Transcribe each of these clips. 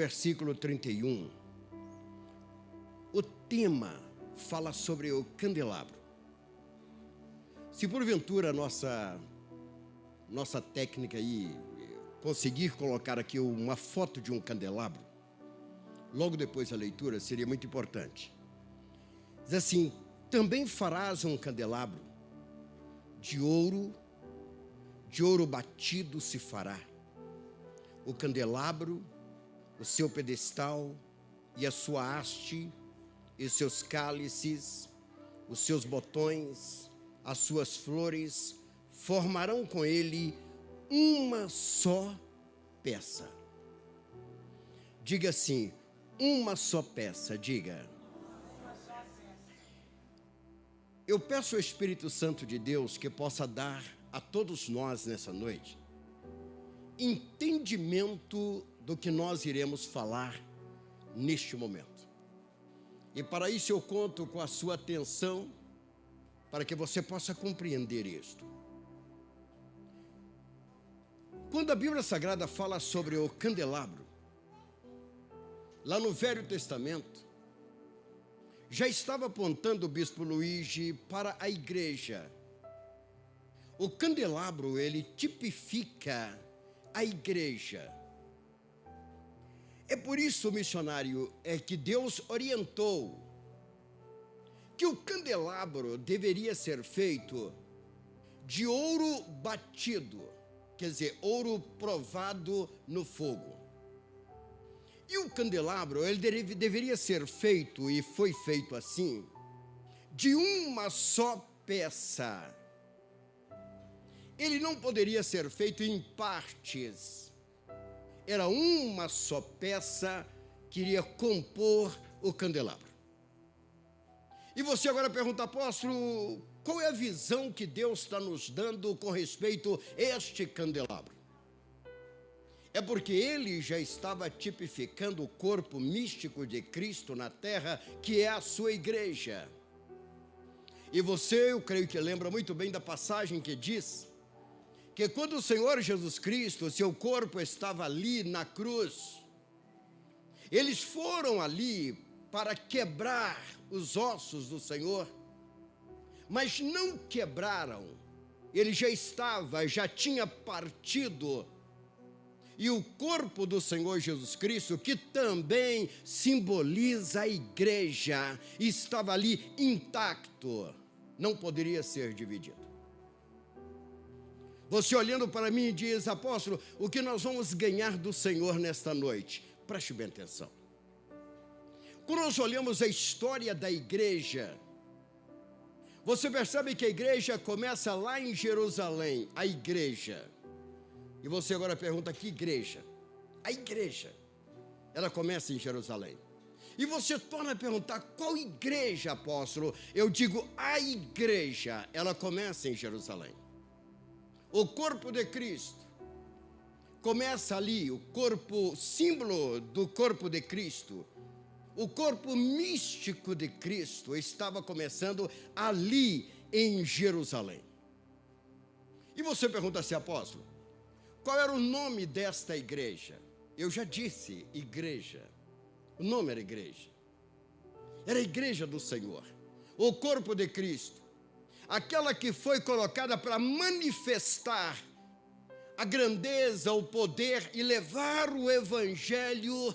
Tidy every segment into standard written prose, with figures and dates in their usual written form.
versículo 31, o tema fala sobre o candelabro. Se porventura nossa técnica aí conseguir colocar aqui uma foto de um candelabro, logo depois da leitura, seria muito importante. Diz assim: também farás um candelabro de ouro batido se fará. O candelabro, o seu pedestal e a sua haste, e os seus cálices, os seus botões, as suas flores, formarão com ele uma só peça. Diga assim: uma só peça, diga. Eu peço ao Espírito Santo de Deus que possa dar a todos nós nessa noite entendimento do que nós iremos falar neste momento. E para isso eu conto com a sua atenção, para que você possa compreender isto. Quando a Bíblia Sagrada fala sobre o candelabro, lá no Velho Testamento, já estava apontando o bispo Luigi para a igreja. O candelabro, ele tipifica a igreja. É por isso, missionário, que Deus orientou que o candelabro deveria ser feito de ouro batido, quer dizer, ouro provado no fogo. E o candelabro, ele deveria ser feito, e foi feito assim, de uma só peça. Ele não poderia ser feito em partes. Era uma só peça que iria compor o candelabro. E você agora pergunta: apóstolo, qual é a visão que Deus está nos dando com respeito a este candelabro? É porque ele já estava tipificando o corpo místico de Cristo na terra, que é a sua igreja. E você, eu creio que lembra muito bem da passagem que diz que quando o Senhor Jesus Cristo, seu corpo estava ali na cruz, eles foram ali para quebrar os ossos do Senhor, mas não quebraram. Ele já tinha partido. E o corpo do Senhor Jesus Cristo, que também simboliza a igreja, estava ali intacto, não poderia ser dividido. Você olhando para mim diz: apóstolo, o que nós vamos ganhar do Senhor nesta noite? Preste bem atenção. Quando nós olhamos a história da igreja, você percebe que a igreja começa lá em Jerusalém, a igreja. E você agora pergunta: que igreja? A igreja, ela começa em Jerusalém. E você torna a perguntar: qual igreja, apóstolo? Eu digo: a igreja, ela começa em Jerusalém. O corpo de Cristo começa ali, o corpo, símbolo do corpo de Cristo, o corpo místico de Cristo estava começando ali em Jerusalém. E você pergunta assim: apóstolo, qual era o nome desta igreja? Eu já disse: igreja. O nome era igreja. Era a igreja do Senhor, o corpo de Cristo, aquela que foi colocada para manifestar a grandeza, o poder e levar o evangelho.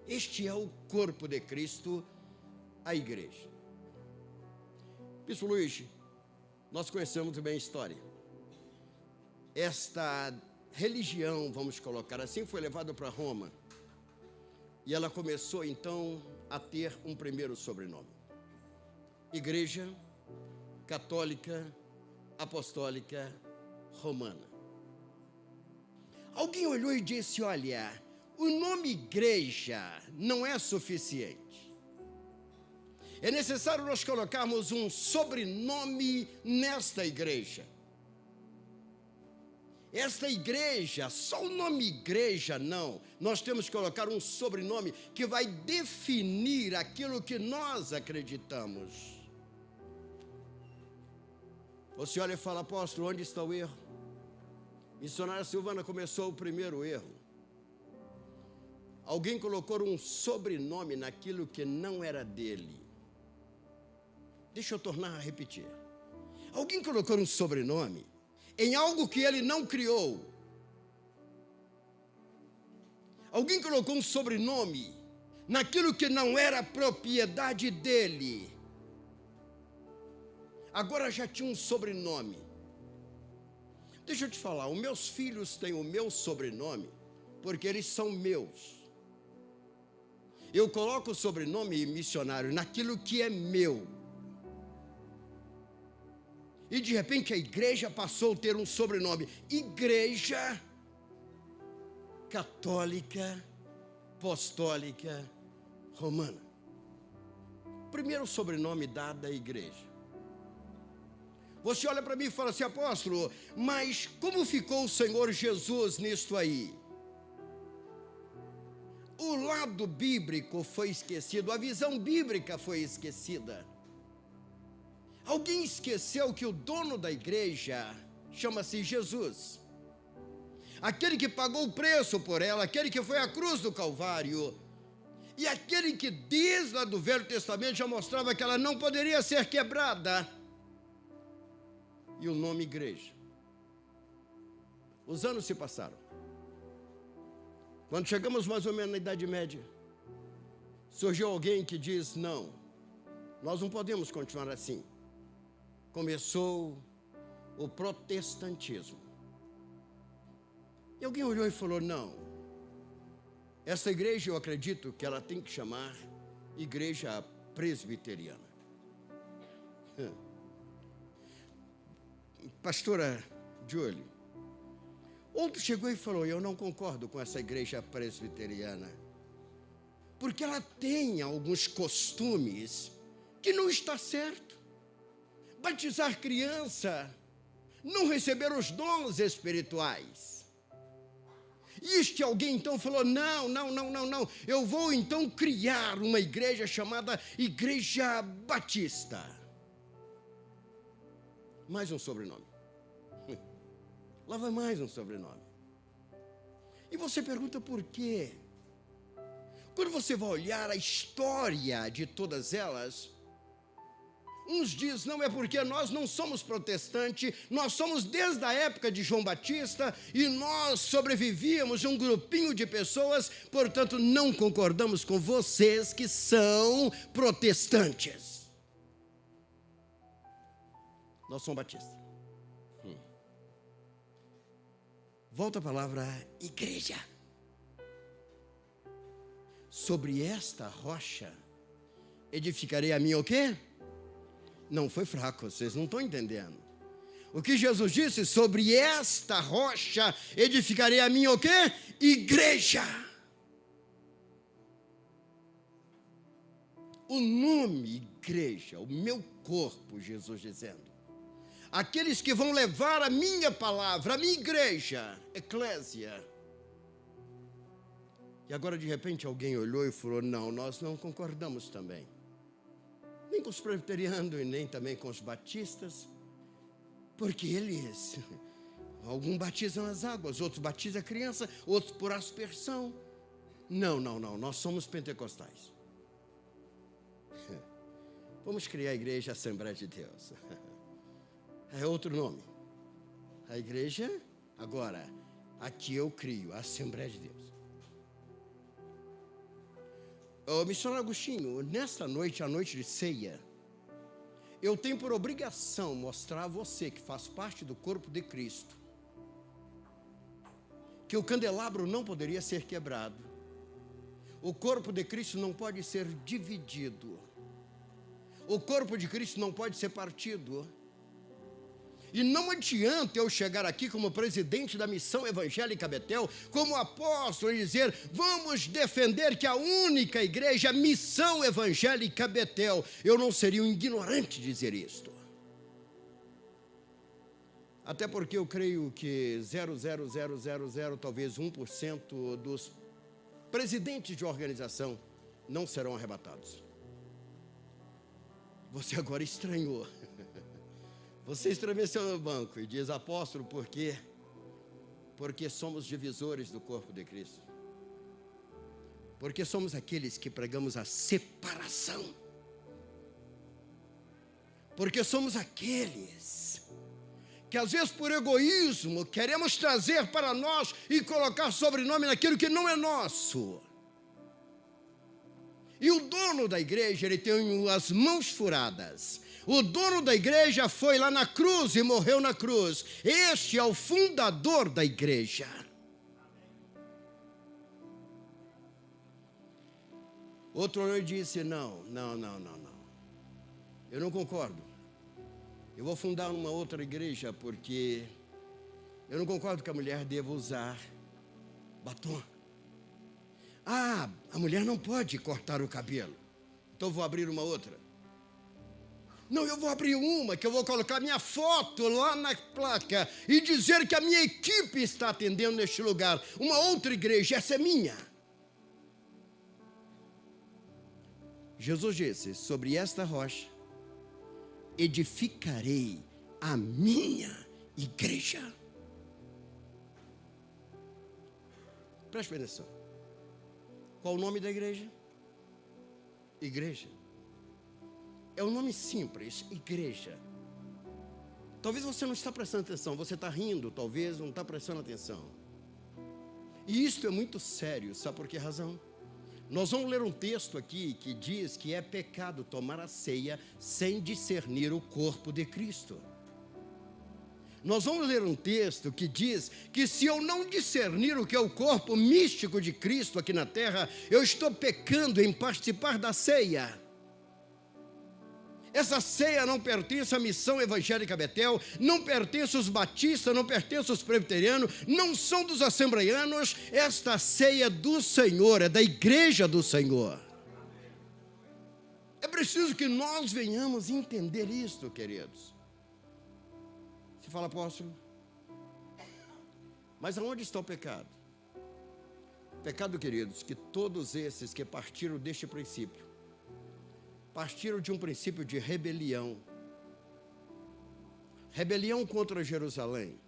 Este é o corpo de Cristo, a igreja. Bispo Luiz, nós conhecemos muito bem a história. Esta religião, vamos colocar assim, foi levada para Roma. E ela começou então a ter um primeiro sobrenome: Igreja Católica Apostólica Romana. Alguém olhou e disse: olha, o nome igreja não é suficiente. É necessário nós colocarmos um sobrenome nesta igreja. Esta igreja, só o nome igreja não, nós temos que colocar um sobrenome que vai definir aquilo que nós acreditamos. Você olha e fala: apóstolo, onde está o erro? Missionária Silvana começou o primeiro erro. Alguém colocou um sobrenome naquilo que não era dele. Deixa eu tornar a repetir. Alguém colocou um sobrenome em algo que ele não criou. Alguém colocou um sobrenome naquilo que não era propriedade dele. Agora já tinha um sobrenome. Deixa eu te falar, os meus filhos têm o meu sobrenome porque eles são meus. Eu coloco o sobrenome missionário naquilo que é meu. E de repente a igreja passou a ter um sobrenome. Igreja Católica Apostólica Romana. Primeiro sobrenome dado à igreja. Você olha para mim e fala assim: apóstolo, mas como ficou o Senhor Jesus nisto aí? O lado bíblico foi esquecido, a visão bíblica foi esquecida. Alguém esqueceu que o dono da igreja chama-se Jesus. Aquele que pagou o preço por ela, aquele que foi à cruz do Calvário, e aquele que desde lá do Velho Testamento já mostrava que ela não poderia ser quebrada. E o nome igreja. Os anos se passaram. Quando chegamos mais ou menos na Idade Média, surgiu alguém que diz: não, nós não podemos continuar assim. Começou o protestantismo. E alguém olhou e falou: não, essa igreja eu acredito que ela tem que chamar igreja presbiteriana. Pastora Julie, outro chegou e falou: eu não concordo com essa igreja presbiteriana, porque ela tem alguns costumes que não está certo. Batizar criança, não receber os dons espirituais. E este alguém então falou: não, eu vou então criar uma igreja chamada Igreja Batista. Mais um sobrenome. Lá vai mais um sobrenome. E você pergunta por quê? Quando você vai olhar a história de todas elas, uns dizem: não, é porque nós não somos protestantes, nós somos desde a época de João Batista e nós sobrevivíamos um grupinho de pessoas, portanto não concordamos com vocês que são protestantes. Nós somos batistas. Volta a palavra igreja. Sobre esta rocha edificarei a minha o quê? Não foi fraco, vocês não estão entendendo. O que Jesus disse: sobre esta rocha edificarei a minha o quê? Igreja. O nome igreja, o meu corpo, Jesus dizendo. Aqueles que vão levar a minha palavra, a minha igreja, eclésia. E agora de repente alguém olhou e falou: não, nós não concordamos também. Nem com os presbiterianos e nem também com os batistas. Porque eles, alguns batizam as águas, outros batizam a criança, outros por aspersão. Não, nós somos pentecostais. Vamos criar a igreja Assembleia de Deus. É outro nome. A igreja, agora, aqui eu crio, a Assembleia de Deus. Missionário Agostinho, nesta noite, a noite de ceia, eu tenho por obrigação mostrar a você que faz parte do corpo de Cristo, que o candelabro não poderia ser quebrado, o corpo de Cristo não pode ser dividido, o corpo de Cristo não pode ser partido. E não adianta eu chegar aqui como presidente da Missão Evangélica Betel, como apóstolo, e dizer: vamos defender que a única igreja, Missão Evangélica Betel. Eu não seria um ignorante dizer isto. Até porque eu creio que 0,0000, talvez 1% dos presidentes de organização não serão arrebatados. Você agora estranhou. Você estremeceu no banco e diz: apóstolo, por quê? Porque somos divisores do corpo de Cristo. Porque somos aqueles que pregamos a separação. Porque somos aqueles que às vezes por egoísmo queremos trazer para nós e colocar sobrenome naquilo que não é nosso. E o dono da igreja, ele tem as mãos furadas. O dono da igreja foi lá na cruz e morreu na cruz. Este é o fundador da igreja. Outro homem disse, não. Eu não concordo. Eu vou fundar uma outra igreja porque eu não concordo que a mulher deva usar batom. Ah, a mulher não pode cortar o cabelo. Então vou abrir uma outra. Não, eu vou abrir uma que eu vou colocar minha foto lá na placa e dizer que a minha equipe está atendendo neste lugar. Uma outra igreja, essa é minha. Jesus disse, sobre esta rocha edificarei a minha igreja. Preste atenção. Qual o nome da igreja? Igreja. É um nome simples, igreja. Talvez você não está prestando atenção, você está rindo, talvez não está prestando atenção. E isto é muito sério, sabe por que razão? Nós vamos ler um texto aqui que diz que é pecado tomar a ceia sem discernir o corpo de Cristo. Nós vamos ler um texto que diz que se eu não discernir o que é o corpo místico de Cristo aqui na terra, eu estou pecando em participar da ceia. Essa ceia não pertence à missão evangélica Betel, não pertence aos batistas, não pertence aos presbiterianos, não são dos assembleianos. Esta ceia é do Senhor, é da igreja do Senhor. É preciso que nós venhamos entender isto, queridos. Você fala, apóstolo, mas aonde está o pecado? Pecado, queridos, que todos esses que partiram deste princípio, partiram de um princípio de rebelião. Rebelião contra Jerusalém.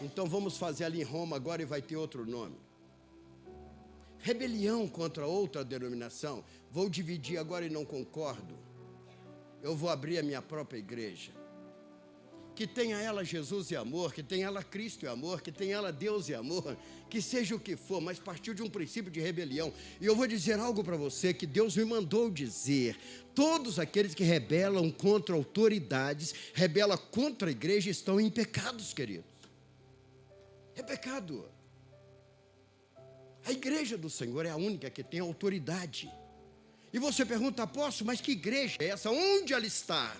Então vamos fazer ali em Roma agora e vai ter outro nome. Rebelião contra outra denominação. Vou dividir agora e não concordo. Eu vou abrir a minha própria igreja. Que tenha ela Jesus e amor, que tenha ela Cristo e amor, que tenha ela Deus e amor, que seja o que for, mas partiu de um princípio de rebelião. E eu vou dizer algo para você que Deus me mandou dizer: todos aqueles que rebelam contra autoridades, rebelam contra a igreja, estão em pecados, queridos. É pecado. A igreja do Senhor é a única que tem autoridade. E você pergunta, apóstolo, mas que igreja é essa? Onde ela está?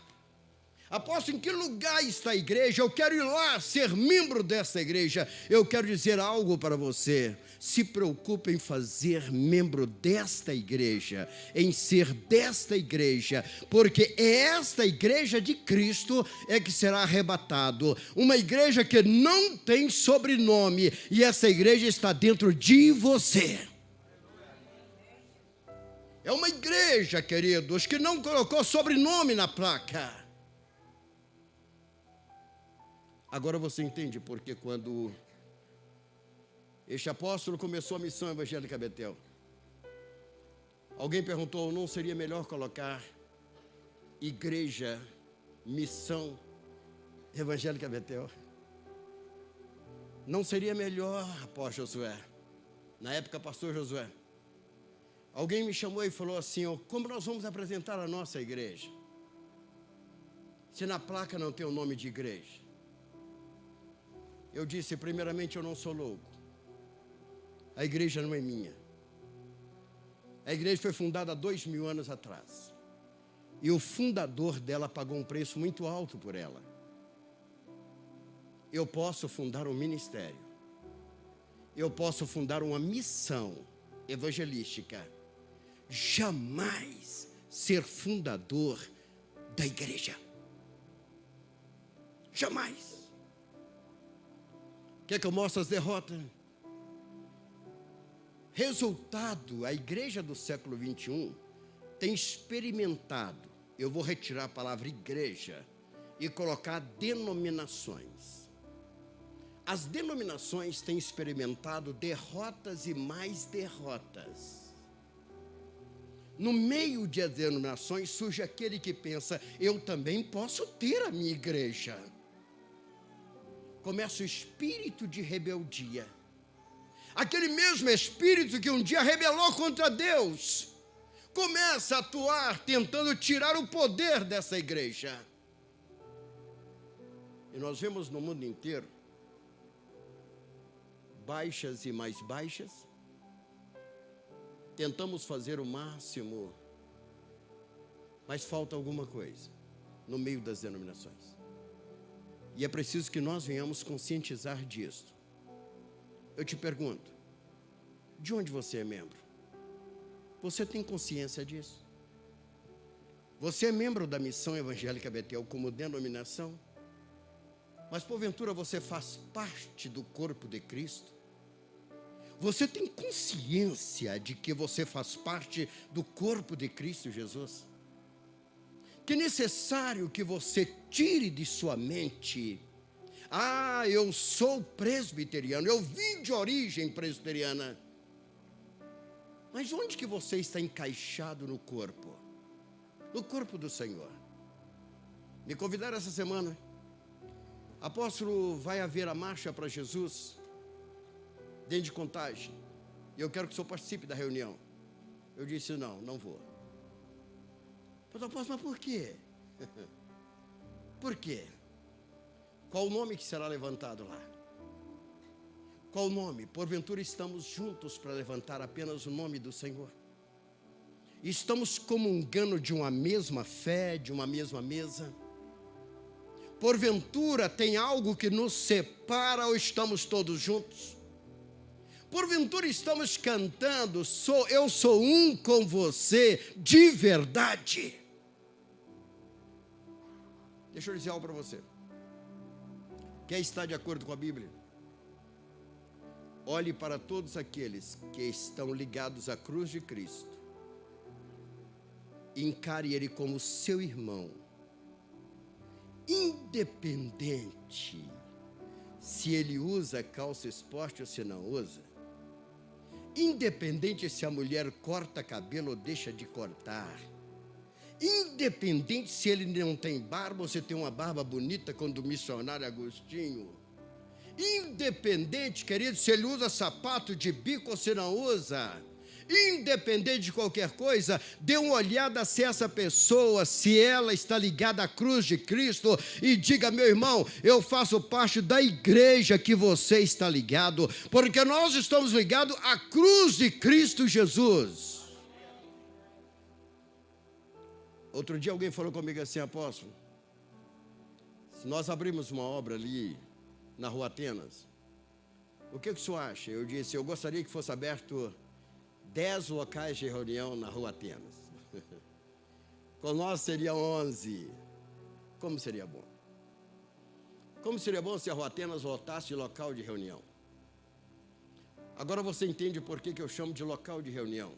Apóstolo, em que lugar está a igreja? Eu quero ir lá ser membro dessa igreja. Eu quero dizer algo para você. Se preocupe em fazer membro desta igreja, em ser desta igreja, porque é esta igreja de Cristo é que será arrebatado. Uma igreja que não tem sobrenome, e essa igreja está dentro de você. É uma igreja, queridos, que não colocou sobrenome na placa. Agora você entende porque quando este apóstolo começou a missão evangélica Betel, alguém perguntou, não seria melhor colocar igreja, missão evangélica Betel? Não seria melhor, apóstolo Josué? Na época, pastor Josué, alguém me chamou e falou assim, como nós vamos apresentar a nossa igreja? Se na placa não tem o nome de igreja. Eu disse, primeiramente, eu não sou louco. A igreja não é minha. A igreja foi fundada há 2000 anos atrás. E o fundador dela pagou um preço muito alto por ela. Eu posso fundar um ministério. Eu posso fundar uma missão evangelística. Jamais ser fundador da igreja. Jamais. Quer que eu mostre as derrotas? Resultado, a igreja do século 21 tem experimentado, eu vou retirar a palavra igreja e colocar denominações. As denominações têm experimentado derrotas e mais derrotas. no meio de denominações surge aquele que pensa, eu também posso ter a minha igreja. Começa o espírito de rebeldia. Aquele mesmo espírito que um dia rebelou contra Deus, começa a atuar tentando tirar o poder dessa igreja. E nós vemos no mundo inteiro baixas e mais baixas. Tentamos fazer o máximo, mas falta alguma coisa no meio das denominações. E é preciso que nós venhamos conscientizar disso. Eu te pergunto, de onde você é membro? Você tem consciência disso? Você é membro da Missão Evangélica Betel como denominação? Mas porventura você faz parte do corpo de Cristo? Você tem consciência de que você faz parte do corpo de Cristo Jesus? Que é necessário que você tire de sua mente, eu sou presbiteriano, eu vim de origem presbiteriana. Mas onde que você está encaixado no corpo? No corpo do Senhor. Me convidaram essa semana. Apóstolo, vai haver a marcha para Jesus dentro de Contagem, e eu quero que o senhor participe da reunião. Eu disse, não vou. Apóstolo, mas por quê? Por quê? Qual o nome que será levantado lá? Qual o nome? Porventura estamos juntos para levantar apenas o nome do Senhor? Estamos comungando de uma mesma fé, de uma mesma mesa? Porventura tem algo que nos separa ou estamos todos juntos? Porventura estamos cantando, eu sou um com você, de verdade? Deixa eu dizer algo para você. Quer estar de acordo com a Bíblia? Olhe para todos aqueles que estão ligados à cruz de Cristo. Encare ele como seu irmão. Independente se ele usa calça esporte ou se não usa. Independente se a mulher corta cabelo ou deixa de cortar. Independente se ele não tem barba ou se tem uma barba bonita, como do missionário Agostinho. Independente, querido, se ele usa sapato de bico ou se não usa. Independente de qualquer coisa, dê uma olhada se essa pessoa, se ela está ligada à cruz de Cristo e diga, meu irmão, eu faço parte da igreja que você está ligado, porque nós estamos ligados à cruz de Cristo Jesus. Outro dia alguém falou comigo assim, apóstolo, se nós abrimos uma obra ali na Rua Atenas, o que o senhor acha? Eu disse, eu gostaria que fosse aberto 10 locais de reunião na Rua Atenas. Com nós seria 11. Como seria bom? Como seria bom se a Rua Atenas lotasse de local de reunião? Agora você entende por que eu chamo de local de reunião.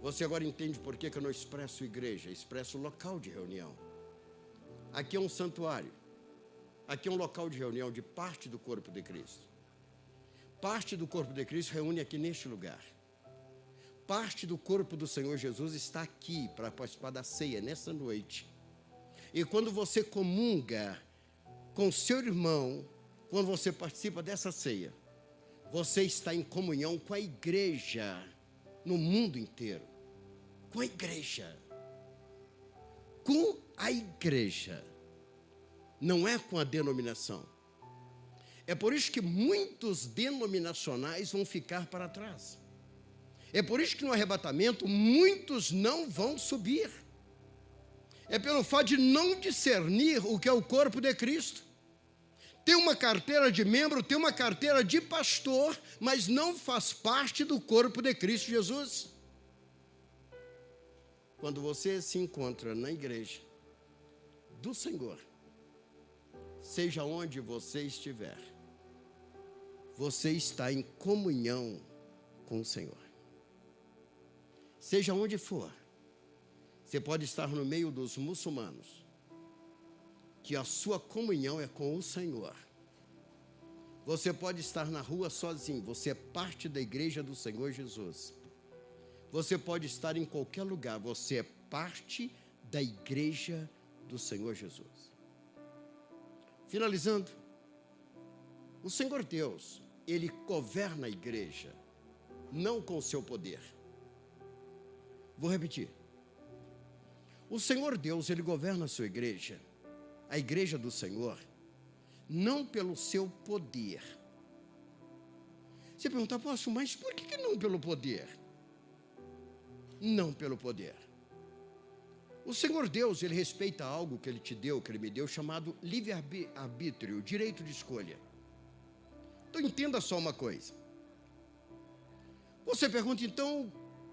Você agora entende por que eu não expresso igreja, expresso local de reunião. Aqui é um santuário. Aqui é um local de reunião de parte do corpo de Cristo. Parte do corpo de Cristo reúne aqui neste lugar. Parte do corpo do Senhor Jesus está aqui para participar da ceia nessa noite. E quando você comunga com seu irmão, quando você participa dessa ceia, você está em comunhão com a igreja no mundo inteiro. Com a igreja. Com a igreja. Não é com a denominação. É por isso que muitos denominacionais vão ficar para trás. É por isso que no arrebatamento muitos não vão subir. É pelo fato de não discernir o que é o corpo de Cristo. Tem uma carteira de membro, tem uma carteira de pastor, mas não faz parte do corpo de Cristo Jesus. Quando você se encontra na igreja do Senhor, seja onde você estiver, você está em comunhão com o Senhor. Seja onde for, você pode estar no meio dos muçulmanos, que a sua comunhão é com o Senhor. Você pode estar na rua sozinho, você é parte da igreja do Senhor Jesus. Você pode estar em qualquer lugar, você é parte da igreja do Senhor Jesus. Finalizando, o Senhor Deus, Ele governa a igreja, não com o seu poder. Vou repetir. O Senhor Deus, Ele governa a sua igreja, a igreja do Senhor, não pelo seu poder. Você pergunta, apóstolo, mas por que não pelo poder? Não pelo poder. O Senhor Deus, Ele respeita algo que Ele te deu, que Ele me deu, chamado livre-arbítrio, direito de escolha. Então entenda só uma coisa. Você pergunta então,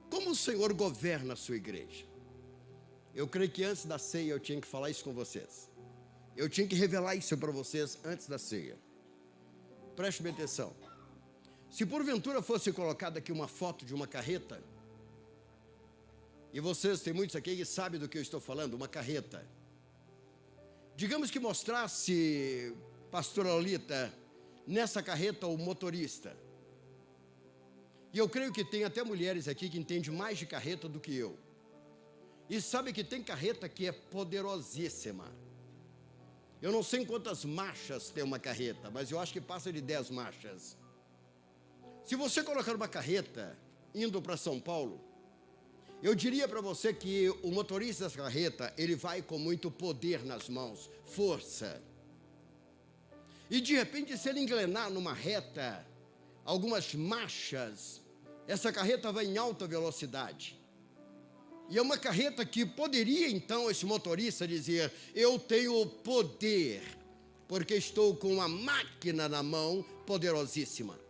como o Senhor governa a sua igreja? Eu creio que antes da ceia eu tinha que falar isso com vocês. Eu tinha que revelar isso para vocês antes da ceia. Preste bem atenção. Se porventura fosse colocada aqui uma foto de uma carreta, e vocês, tem muitos aqui que sabem do que eu estou falando, uma carreta. Digamos que mostrasse, pastora Lolita, nessa carreta o motorista. E eu creio que tem até mulheres aqui que entendem mais de carreta do que eu. E sabe que tem carreta que é poderosíssima. Eu não sei em quantas marchas tem uma carreta, mas eu acho que passa de 10 marchas. Se você colocar uma carreta indo para São Paulo, eu diria para você que o motorista dessa carreta, ele vai com muito poder nas mãos, força. E de repente, se ele engrenar numa reta, algumas marchas, essa carreta vai em alta velocidade. E é uma carreta que poderia então esse motorista dizer, eu tenho poder, porque estou com uma máquina na mão poderosíssima.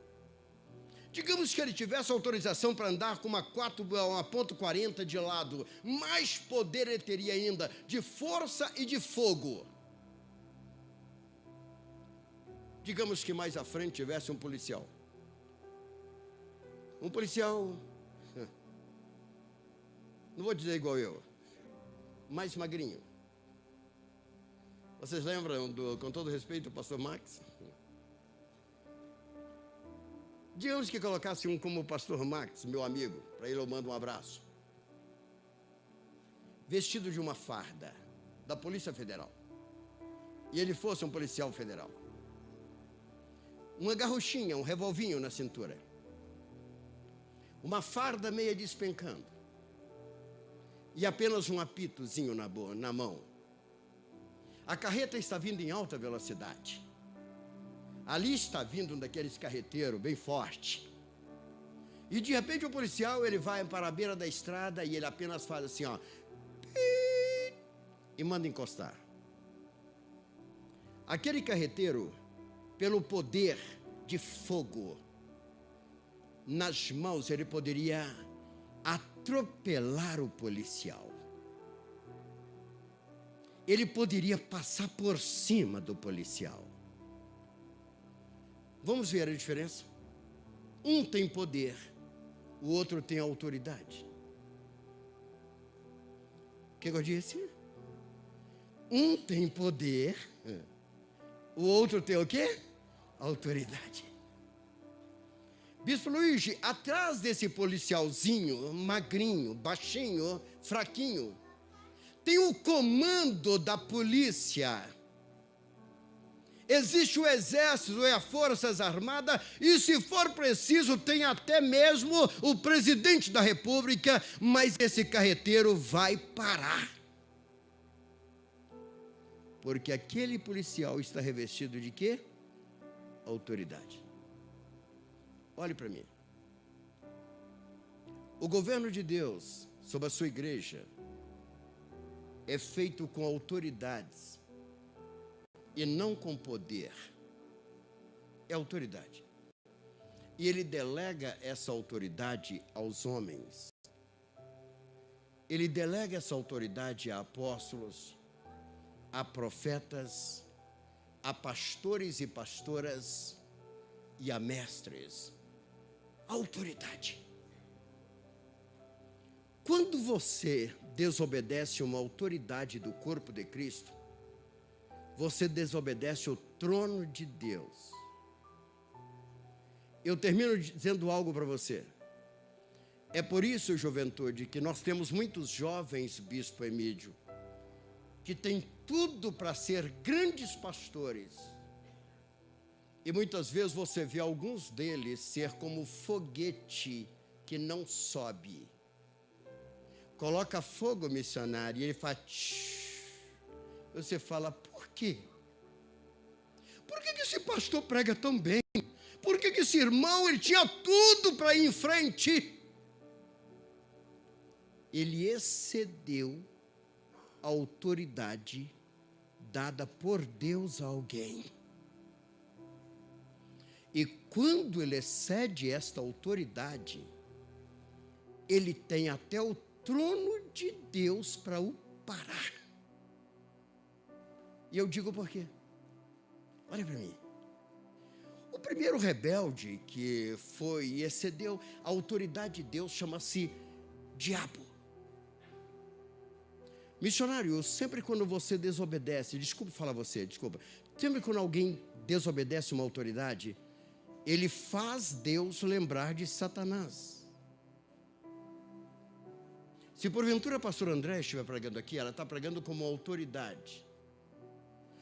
Digamos que ele tivesse autorização para andar com uma ponto .40 de lado, mais poder ele teria ainda, de força e de fogo. Digamos que mais à frente tivesse um policial. Um policial, não vou dizer igual eu, mais magrinho. Vocês lembram, com todo respeito, do pastor Max? Digamos que colocasse um como o pastor Max, meu amigo, para ele eu mando um abraço. Vestido de uma farda da Polícia Federal. E ele fosse um policial federal. Uma garruchinha, um revolvinho na cintura. Uma farda meia despencando. E apenas um apitozinho na mão. A carreta está vindo em alta velocidade. Ali está vindo um daqueles carreteiros bem forte. E de repente o policial, ele vai para a beira da estrada e ele apenas faz assim, ó. E manda encostar. Aquele carreteiro, pelo poder de fogo nas mãos, ele poderia atropelar o policial. Ele poderia passar por cima do policial. Vamos ver a diferença? Um tem poder, o outro tem autoridade. O que eu disse? Um tem poder, o outro tem o quê? Autoridade. Bispo Luiz, atrás desse policialzinho, magrinho, baixinho, fraquinho, tem o comando da polícia. Existe o exército e as forças armadas, e se for preciso, tem até mesmo o presidente da república, mas esse carreteiro vai parar. Porque aquele policial está revestido de quê? Autoridade. Olhe para mim. O governo de Deus sobre a sua igreja é feito com autoridades e não com poder. É autoridade. E ele delega essa autoridade aos homens. Ele delega essa autoridade a apóstolos, a profetas, a pastores e pastoras e a mestres. Autoridade. Quando você desobedece uma autoridade do corpo de Cristo, você desobedece o trono de Deus. Eu termino dizendo algo para você. É por isso, juventude, que nós temos muitos jovens, Bispo Emídio, que têm tudo para ser grandes pastores. E muitas vezes você vê alguns deles ser como foguete que não sobe. Coloca fogo, missionário, e ele faz... Você fala, por quê? Por que esse pastor prega tão bem? Por que esse irmão, ele tinha tudo para ir em frente? Ele excedeu a autoridade dada por Deus a alguém. E quando ele excede esta autoridade, ele tem até o trono de Deus para o parar. E eu digo por quê? Olha para mim. O primeiro rebelde que foi e excedeu a autoridade de Deus chama-se diabo. Missionário, sempre quando você desobedece, sempre quando alguém desobedece uma autoridade, ele faz Deus lembrar de Satanás. Se porventura a pastora André estiver pregando aqui, ela está pregando como autoridade.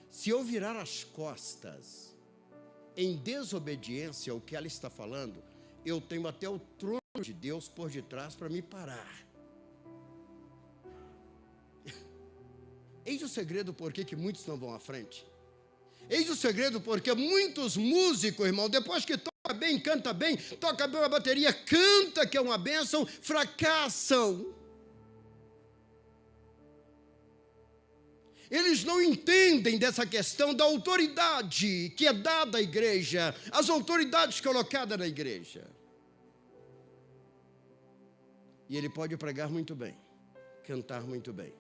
Se eu virar as costas em desobediência ao que ela está falando, eu tenho até o trono de Deus por detrás para me parar. Eis o segredo por que muitos não vão à frente. Eis o segredo porque muitos músicos, irmão, depois que toca bem, canta bem, toca bem a bateria, canta que é uma bênção, fracassam. Eles não entendem dessa questão da autoridade que é dada à igreja, as autoridades colocadas na igreja. E ele pode pregar muito bem, cantar muito bem,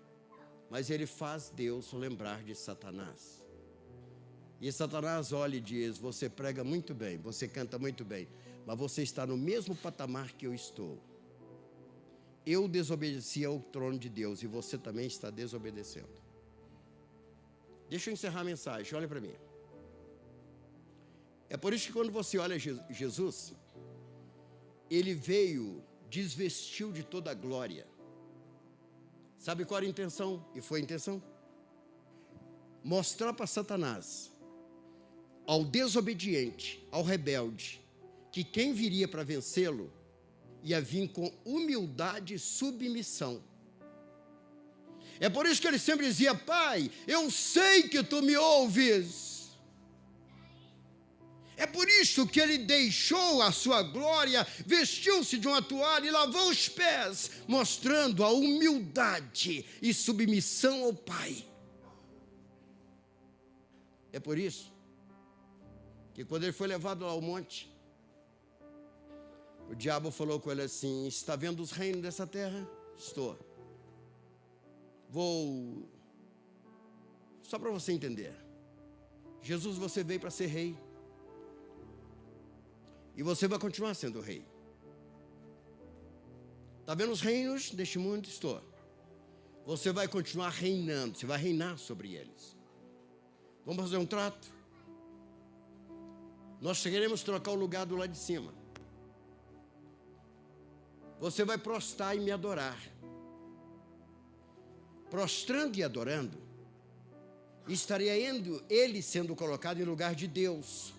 mas ele faz Deus lembrar de Satanás. E Satanás olha e diz, você prega muito bem, você canta muito bem, mas você está no mesmo patamar que eu estou. Eu desobedeci ao trono de Deus e você também está desobedecendo. Deixa eu encerrar a mensagem, olha para mim. É por isso que quando você olha Jesus, ele veio, desvestiu de toda a glória. Sabe qual era a intenção? E foi a intenção? Mostrar para Satanás, ao desobediente, ao rebelde, que quem viria para vencê-lo ia vir com humildade e submissão. É por isso que ele sempre dizia, Pai, eu sei que tu me ouves. É por isso que ele deixou a sua glória, vestiu-se de uma toalha e lavou os pés, mostrando a humildade e submissão ao Pai. É por isso que quando ele foi levado lá ao monte, o diabo falou com ele assim, está vendo os reinos dessa terra? Estou. Só para você entender, Jesus, você veio para ser rei, e você vai continuar sendo rei. Está vendo os reinos deste mundo? Estou. Você vai continuar reinando, você vai reinar sobre eles. Vamos fazer um trato? Nós queremos trocar o lugar do lado de cima. Você vai prostrar e me adorar. Prostrando e adorando, estaria ele sendo colocado em lugar de Deus.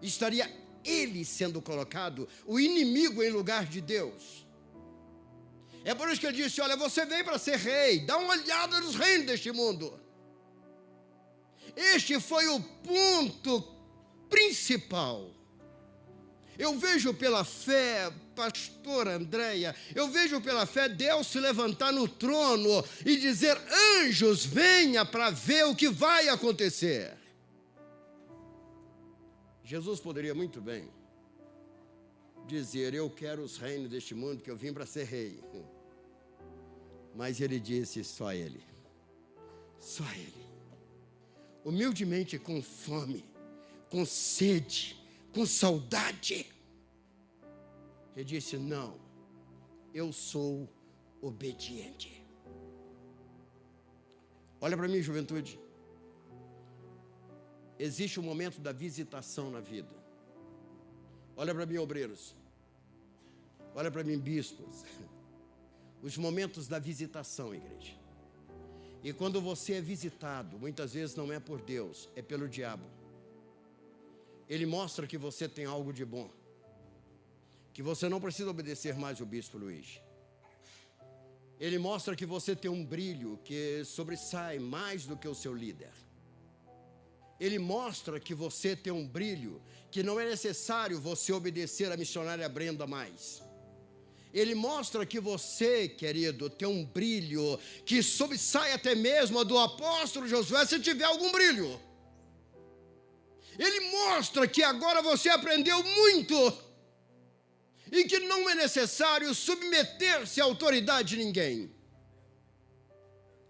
Estaria ele sendo colocado, o inimigo, em lugar de Deus. É por isso que ele disse, olha, você veio para ser rei, dá uma olhada nos reinos deste mundo. Este foi o ponto principal. Eu vejo pela fé, pastora Andréia, eu vejo pela fé Deus se levantar no trono e dizer, anjos, venha para ver o que vai acontecer. Jesus poderia muito bem dizer, eu quero os reinos deste mundo, que eu vim para ser rei. Mas ele disse, só ele. Só ele. Humildemente, com fome, com sede, com saudade. Ele disse, não, eu sou obediente. Olha para mim, juventude. Existe um momento da visitação na vida. Olha para mim, obreiros. Olha para mim, bispos. Os momentos da visitação, igreja. E quando você é visitado, muitas vezes não é por Deus, é pelo diabo. Ele mostra que você tem algo de bom, que você não precisa obedecer mais o bispo Luiz. Ele mostra que você tem um brilho que sobressai mais do que o seu líder. Ele mostra que você tem um brilho que não é necessário você obedecer a missionária Brenda mais. Ele mostra que você, querido, tem um brilho que sobressai até mesmo do apóstolo Josué, se tiver algum brilho. Ele mostra que agora você aprendeu muito e que não é necessário submeter-se à autoridade de ninguém.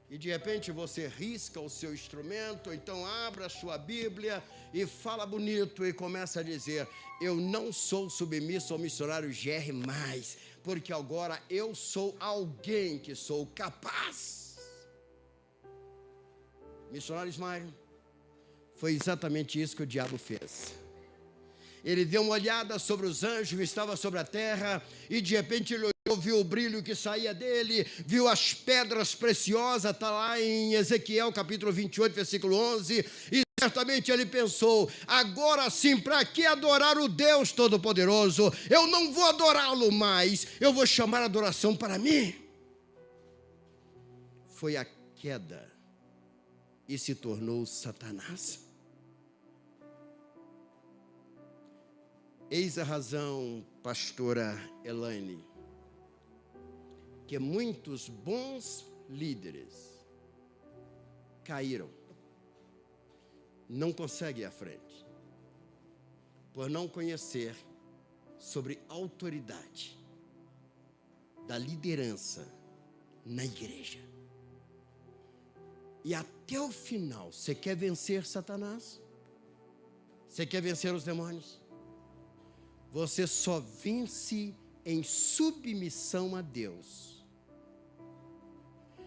E de repente você risca o seu instrumento, ou então abra a sua Bíblia e fala bonito e começa a dizer: eu não sou submisso ao missionário GR mais, porque agora eu sou alguém que sou capaz. Missionário Ismael, foi exatamente isso que o diabo fez. Ele deu uma olhada sobre os anjos que estavam sobre a terra, e de repente ele olhou, viu o brilho que saía dele, viu as pedras preciosas, está lá em Ezequiel capítulo 28, versículo 11, e certamente ele pensou: agora sim, para que adorar o Deus Todo-Poderoso? Eu não vou adorá-lo mais, eu vou chamar a adoração para mim. Foi a queda e se tornou Satanás. Eis a razão, pastora Elaine, que muitos bons líderes caíram, não conseguem ir à frente, por não conhecer sobre autoridade da liderança na igreja. E até o final, você quer vencer Satanás? Você quer vencer os demônios? Você só vence em submissão a Deus.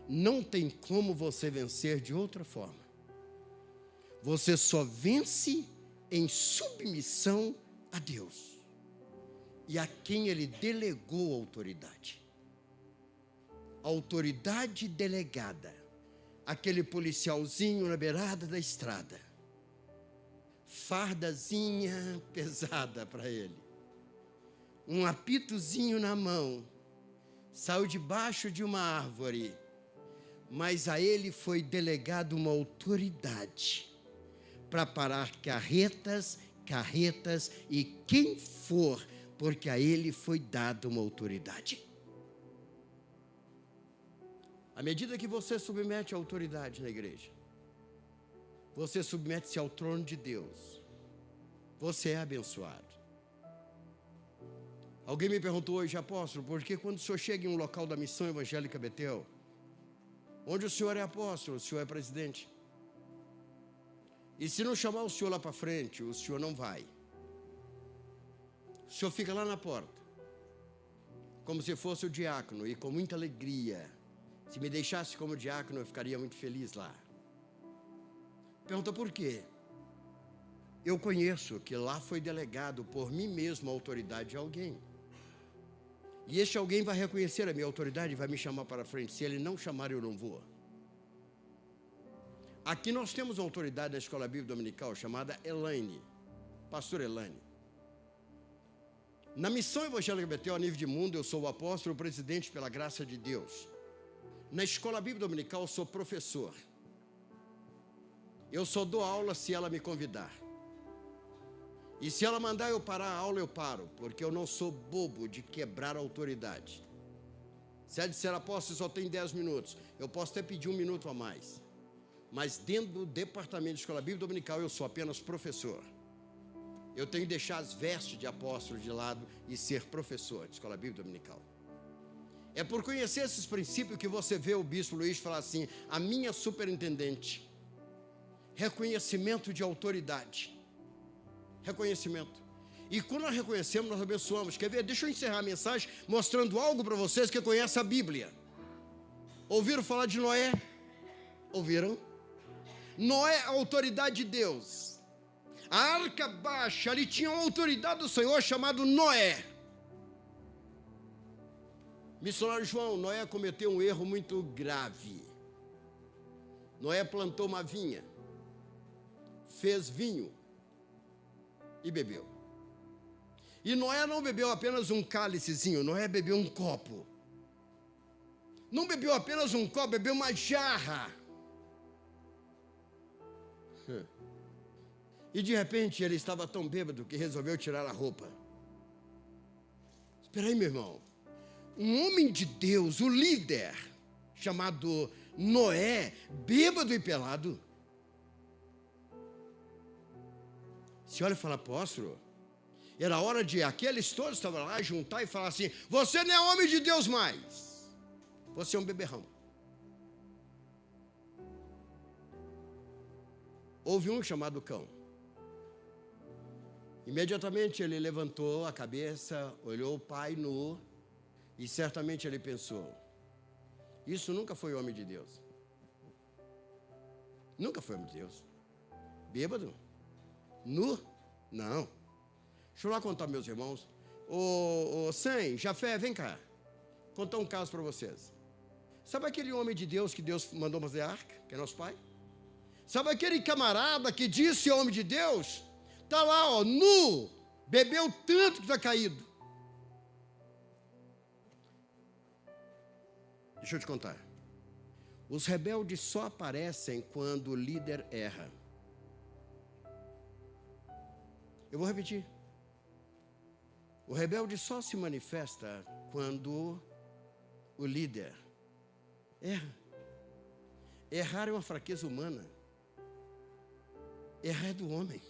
Não tem como você vencer de outra forma. Você só vence em submissão a Deus e a quem Ele delegou a autoridade. A autoridade delegada, aquele policialzinho na beirada da estrada, fardazinha pesada para ele, um apitozinho na mão, saiu debaixo de uma árvore, mas a ele foi delegado uma autoridade para parar carretas e quem for, porque a ele foi dada uma autoridade. À medida que você submete a autoridade na igreja, você submete-se ao trono de Deus, você é abençoado. Alguém me perguntou hoje: apóstolo, por que quando o senhor chega em um local da Missão Evangélica Betel, onde o senhor é apóstolo, o senhor é presidente, e se não chamar o senhor lá para frente, o senhor não vai? O senhor fica lá na porta, como se fosse o diácono, e com muita alegria. Se me deixasse como diácono, eu ficaria muito feliz lá. Pergunta por quê? Eu conheço que lá foi delegado por mim mesmo a autoridade de alguém. E este alguém vai reconhecer a minha autoridade e vai me chamar para frente. Se ele não chamar, eu não vou. Aqui nós temos uma autoridade na Escola Bíblica Dominical chamada Elaine, pastor Elaine. Na Missão Evangélica Betel, a nível de mundo, eu sou o apóstolo, o presidente pela graça de Deus. Na Escola Bíblica Dominical, eu sou professor. Eu só dou aula se ela me convidar. E se ela mandar eu parar a aula, eu paro, porque eu não sou bobo de quebrar a autoridade. Se ela disser: apóstolo, só tem 10 minutos, eu posso até pedir 1 minuto a mais. Mas dentro do departamento de Escola Bíblica Dominical, eu sou apenas professor. Eu tenho que deixar as vestes de apóstolo de lado e ser professor de Escola Bíblica Dominical. É por conhecer esses princípios que você vê o bispo Luiz falar assim: a minha superintendente, reconhecimento de autoridade. Reconhecimento. E quando nós reconhecemos, nós abençoamos. Quer ver? Deixa eu encerrar a mensagem mostrando algo para vocês que conhecem a Bíblia. Ouviram falar de Noé? Ouviram? Noé, a autoridade de Deus. A arca baixa, ali tinha uma autoridade do Senhor chamado Noé. Missionário João, Noé cometeu um erro muito grave. Noé plantou uma vinha, fez vinho e bebeu. E Noé não bebeu apenas um cálicezinho, Noé bebeu um copo. Não bebeu apenas um copo, bebeu uma jarra. E de repente ele estava tão bêbado que resolveu tirar a roupa. Espera aí, meu irmão. Um homem de Deus, o líder, chamado Noé, bêbado e pelado. Se olha e fala, apóstolo, era hora de aqueles todos estavam lá juntar e falar assim: você não é homem de Deus mais, você é um beberrão. Houve um chamado Cão. Imediatamente ele levantou a cabeça, olhou o pai nu e certamente ele pensou: isso nunca foi homem de Deus. Nunca foi homem de Deus. Bêbado? Nu? Não. Deixa eu lá contar, meus irmãos. Sem, Jafé, vem cá. Contar um caso para vocês. Sabe aquele homem de Deus que Deus mandou fazer a arca, que é nosso pai? Sabe aquele camarada que disse homem de Deus? Está lá, ó, nu, bebeu tanto que está caído. Deixa eu te contar. Os rebeldes só aparecem quando o líder erra. Eu vou repetir. O rebelde só se manifesta quando o líder erra. Errar é uma fraqueza humana. Errar é do homem.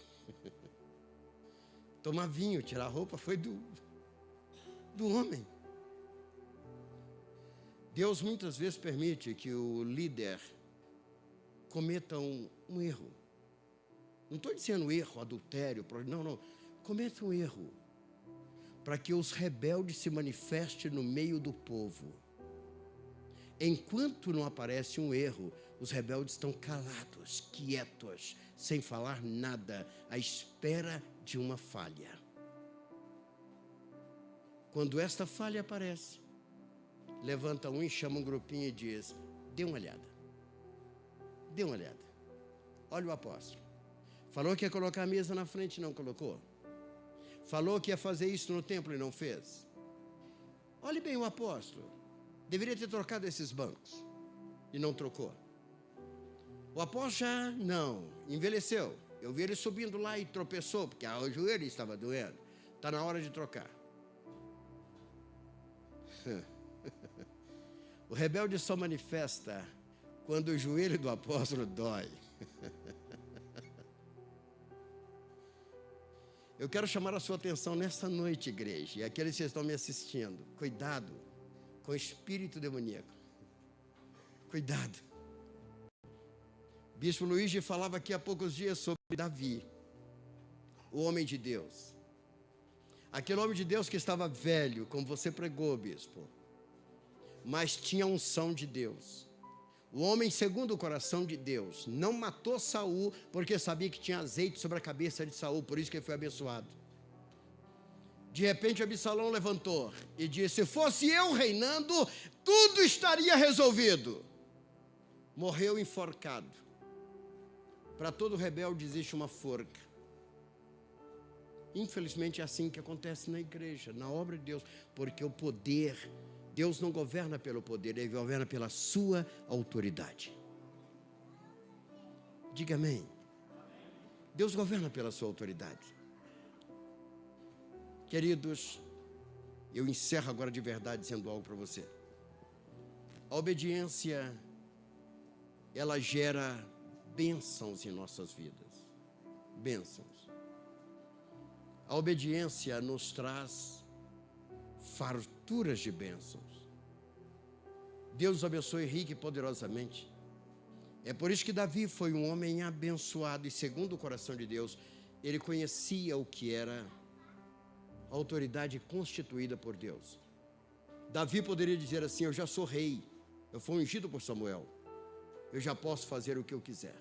Tomar vinho, tirar a roupa foi do homem. Deus muitas vezes permite que o líder cometa um erro. Não estou dizendo erro, adultério, não. Cometa um erro para que os rebeldes se manifestem no meio do povo. Enquanto não aparece um erro, os rebeldes estão calados, quietos, sem falar nada, à espera de uma falha. Quando esta falha aparece, levanta um e chama um grupinho e diz: dê uma olhada. Dê uma olhada. Olha o apóstolo. Falou que ia colocar a mesa na frente e não colocou. Falou que ia fazer isso no templo e não fez. Olhe bem o apóstolo. Deveria ter trocado esses bancos e não trocou. O apóstolo já não, envelheceu. Eu vi ele subindo lá e tropeçou, porque o joelho estava doendo. Está na hora de trocar. O rebelde só manifesta quando o joelho do apóstolo dói. Eu quero chamar a sua atenção nessa noite, igreja, e aqueles que estão me assistindo. Cuidado com o espírito demoníaco. Cuidado. Bispo Luiz falava aqui há poucos dias sobre Davi, o homem de Deus. Aquele homem de Deus que estava velho, como você pregou, bispo, mas tinha unção de Deus. O homem segundo o coração de Deus não matou Saul porque sabia que tinha azeite sobre a cabeça de Saul, por isso que ele foi abençoado. De repente Absalão levantou e disse: se fosse eu reinando, tudo estaria resolvido. Morreu enforcado. Para todo rebelde existe uma forca. Infelizmente é assim que acontece na igreja, na obra de Deus, porque o poder, Deus não governa pelo poder, Ele governa pela sua autoridade. Diga amém. Deus governa pela sua autoridade. Queridos, eu encerro agora de verdade dizendo algo para você. A obediência, ela gera bênçãos em nossas vidas. Bênçãos. A obediência nos traz farturas de bênçãos. Deus abençoe rica e poderosamente. É por isso que Davi foi um homem abençoado e segundo o coração de Deus, ele conhecia o que era a autoridade constituída por Deus. Davi poderia dizer assim: eu já sou rei, eu fui ungido por Samuel, eu já posso fazer o que eu quiser.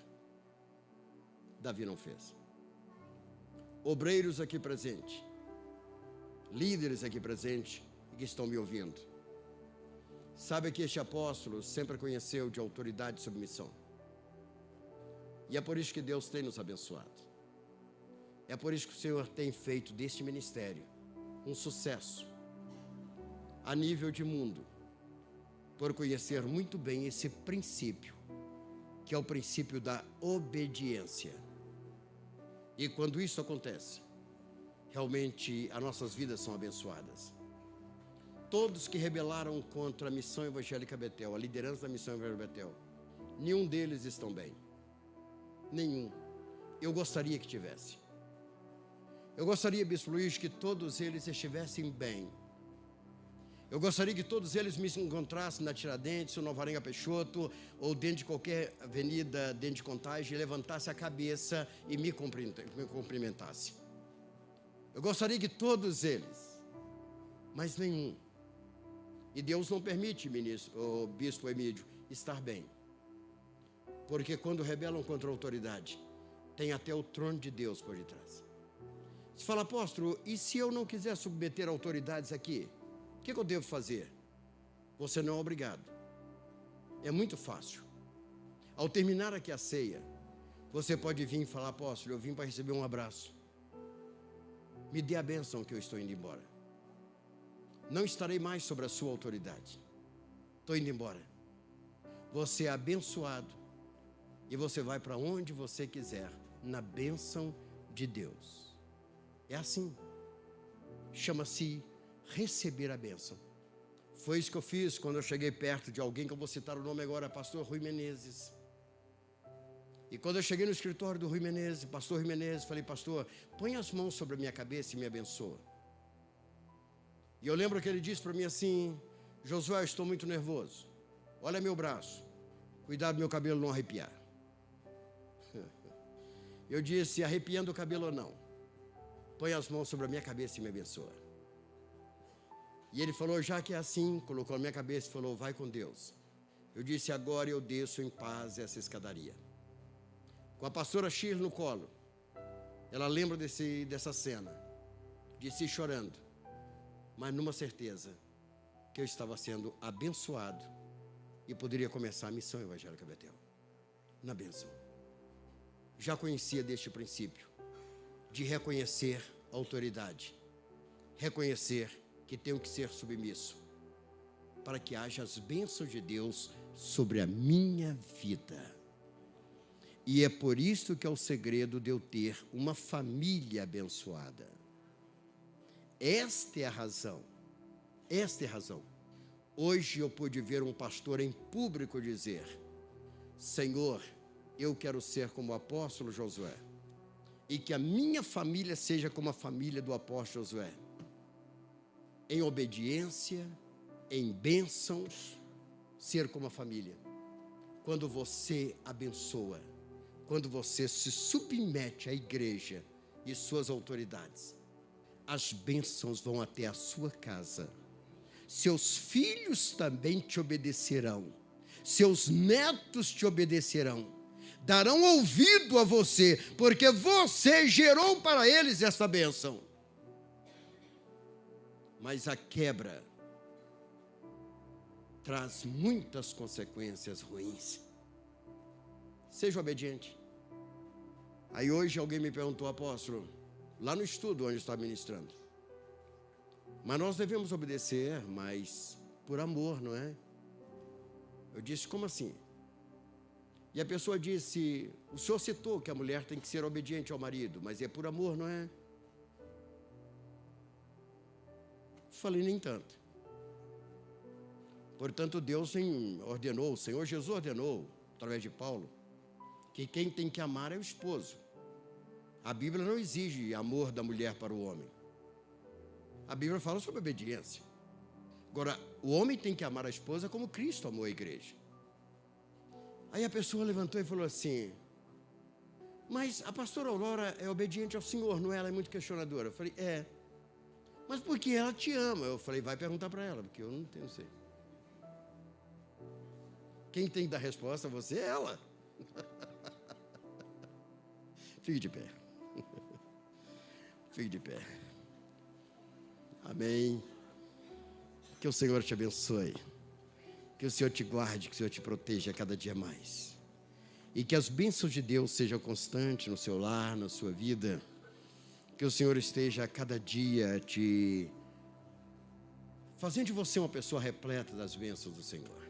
Davi não fez. Obreiros aqui presentes, líderes aqui presentes que estão me ouvindo, Sabe que este apóstolo sempre conheceu de autoridade e submissão. E é por isso que Deus tem nos abençoado. É por isso que o Senhor tem feito deste ministério um sucesso a nível de mundo, por conhecer muito bem esse princípio, que é o princípio da obediência. E quando isso acontece, realmente as nossas vidas são abençoadas. Todos que rebelaram contra a Missão Evangélica Betel, a liderança da Missão Evangélica Betel, nenhum deles estão bem. Nenhum. Eu gostaria que tivesse. Eu gostaria, Bispo Luiz, que todos eles estivessem bem. Eu gostaria que todos eles me encontrassem na Tiradentes, ou no Alvarenga Peixoto, ou dentro de qualquer avenida, dentro de Contagem, levantasse a cabeça e me cumprimentasse. Eu gostaria que todos eles, mas nenhum. E Deus não permite, o Bispo Emídio, estar bem. Porque quando rebelam contra a autoridade, tem até o trono de Deus por detrás. Você fala, apóstolo, e se eu não quiser submeter autoridades aqui? O que eu devo fazer? Você não é obrigado. É muito fácil. Ao terminar aqui a ceia, você pode vir e falar, apóstolo, eu vim para receber um abraço. Me dê a bênção que eu estou indo embora. Não estarei mais sobre a sua autoridade. Estou indo embora. Você é abençoado e você vai para onde você quiser, na bênção de Deus. É assim. Chama-se receber a bênção. Foi isso que eu fiz quando eu cheguei perto de alguém, que eu vou citar o nome agora, pastor Rui Menezes. E quando eu cheguei no escritório do Rui Menezes, pastor Rui Menezes, falei, pastor, põe as mãos sobre a minha cabeça e me abençoa. E eu lembro que ele disse para mim assim, Josué, eu estou muito nervoso. Olha meu braço. Cuidado meu cabelo não arrepiar. Eu disse, arrepiando o cabelo ou não, põe as mãos sobre a minha cabeça e me abençoa. E ele falou, já que é assim, colocou na minha cabeça e falou, vai com Deus. Eu disse, agora eu desço em paz essa escadaria. Com a pastora Shirley no colo, ela lembra dessa cena, disse chorando, mas numa certeza, que eu estava sendo abençoado e poderia começar a Missão Evangélica Betel, na bênção. Já conhecia deste princípio, de reconhecer a autoridade, reconhecer que tenho que ser submisso, para que haja as bênçãos de Deus sobre a minha vida. E é por isso que é o segredo de eu ter uma família abençoada. Esta é a razão. Esta é a razão. Hoje eu pude ver um pastor em público dizer, Senhor, eu quero ser como o apóstolo Josué, e que a minha família seja como a família do apóstolo Josué, em obediência, em bênçãos, ser como a família. Quando você abençoa, quando você se submete à igreja e suas autoridades, as bênçãos vão até a sua casa. Seus filhos também te obedecerão. Seus netos te obedecerão. Darão ouvido a você, porque você gerou para eles essa bênção. Mas a quebra traz muitas consequências ruins. Seja obediente. Aí hoje alguém me perguntou, apóstolo, lá no estudo onde eu estava ministrando, mas nós devemos obedecer, mas por amor, não é? Eu disse, como assim? E a pessoa disse, o senhor citou que a mulher tem que ser obediente ao marido, mas é por amor, não é? Falei, nem tanto. Portanto, Deus ordenou, o Senhor Jesus ordenou, através de Paulo, que quem tem que amar é o esposo. A Bíblia não exige amor da mulher para o homem. A Bíblia fala sobre obediência. Agora, o homem tem que amar a esposa como Cristo amou a igreja. Aí a pessoa levantou e falou assim, mas a pastora Aurora é obediente ao Senhor, não é? Ela é muito questionadora. Eu falei, é. Mas por que ela te ama? Eu falei, vai perguntar para ela, porque eu não sei. Quem tem que dar resposta a você é ela. Fique de pé. Fique de pé. Amém. Que o Senhor te abençoe. Que o Senhor te guarde, que o Senhor te proteja cada dia mais. E que as bênçãos de Deus sejam constantes no seu lar, na sua vida. Que o Senhor esteja a cada dia fazendo de você uma pessoa repleta das bênçãos do Senhor.